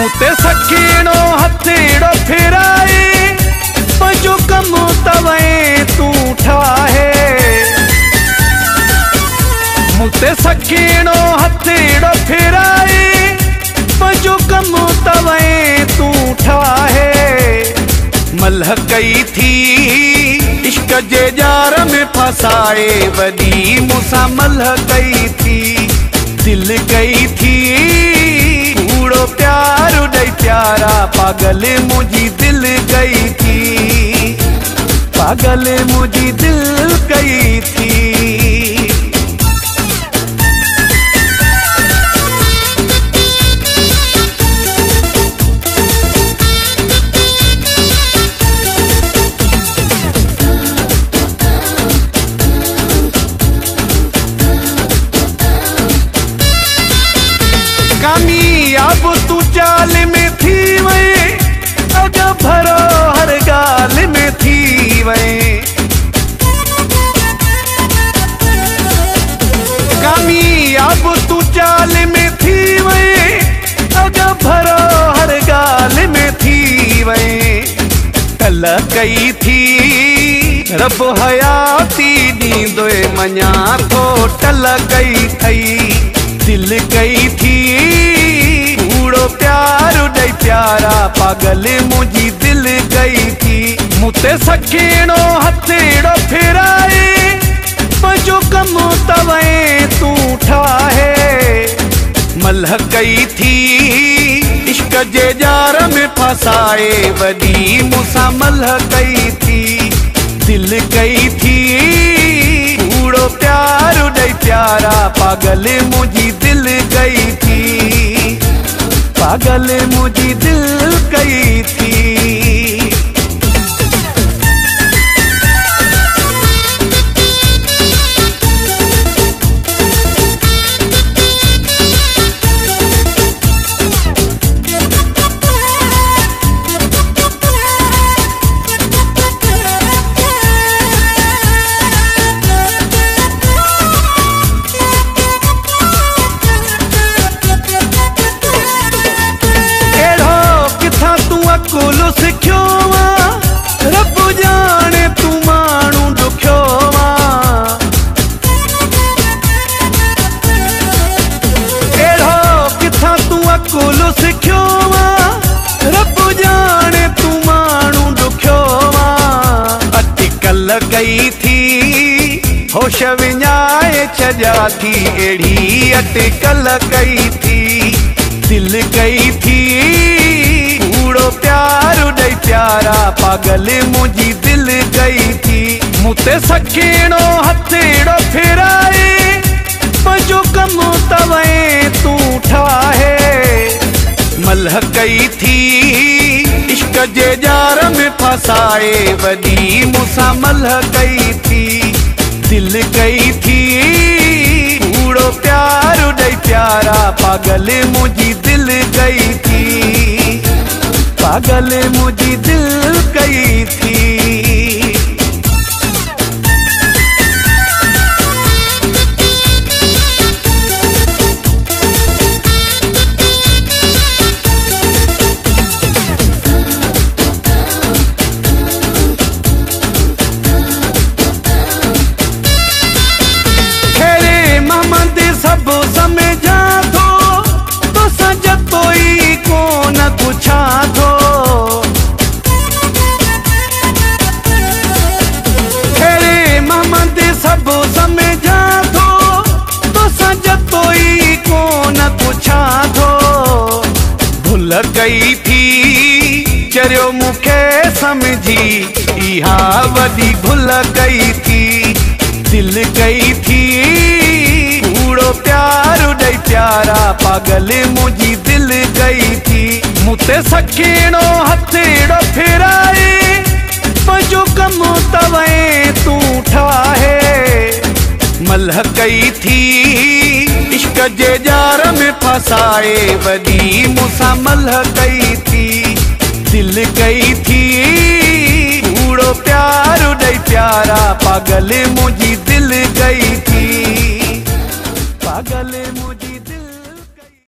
मुते सखीणो हथेड़ो फिराए पंहिंजो कमु तवई तूं ठाहे। मुते सखीणो हथेड़ो फिराए पंहिंजो कमु तवई तूं ठाहे। मलह कई थी इश्क जे जार में फसाए वॾी मूंसां मलह कई थी। दिल कई थी कूड़ो प्यार ॾई प्यारा पागल मुंहिंजी दिल कई थी। पागल मुंहिंजी दिल कई थी। कामयाब तू चाल में थी वए अग भरो हर गाल में थी वए। कामयाब तू चाल में थी वए अग भरो हर गाल में थी वए। टल कई थी रब हयाती ॾींदोए मञा थो टल कई थई। दिल कई थी कूड़ो प्यार ॾई प्यारा पागल मुंहिंजी दिल कई थी। मुते सखीणो हथेड़ो फिराए पंहिंजो कमु तवई तूं ठाहे। मलह कई थी इश्क जे जार में फसाए वॾी मूंसां मलह कई थी। दिल कई थी कूड़ो प्यार ॾई प्यारा पागल मुंहिंजी दिल कई थी। पागल मुंहिंजी दिल कई थी। कुलो सिखियो वा रब जाने तू माण्हू ॾुखियो वा। अहिड़ो किथां तू अकुलो सिखियो वा रब जाने तू माण्हू ॾुखियो वा। अटिकल कई थी होश विञाए छॾिया थी अहिड़ी अटिकल कई थी। दिल कई थी कूड़ो प्यार ॾई प्यारा पागल मुंहिंजी दिल कई थी। मुते सखीणो हथेड़ो फिराए पंहिंजो कमु तवई तूं ठाहे। मलह कई थी इश्क जे जार में फसाए वॾी मूंसां मलह कई थी। दिल कई थी कूड़ो प्यार ॾई प्यारा पागल मुंहिंजी दिल कई थी। पागल मुंहिंजी दिल कई थी। खेरे मोहम्मद सब समझा थो तो सजतो ई कोन पुछा थो। खेरे मोहम्मद सब समझा थो तो सजतो ई कोन पुछा थो। भुल कई थी चरियो मूंखे समझी इहा वॾी भुल कई थी। दिल कई थी कूड़ो प्यार ॾई प्यारा पागल मुंहिंजी दिल कई थी। मुते सखीणो हथेड़ो फिराए पंहिंजो कमु तवई तूं ठाहे। मलह कई थी इश्क जे जार में फसाए वॾी मूंसां मलह कई थी। दिल कई थी कूड़ो प्यार ॾई प्यारा पागल मुंहिंजी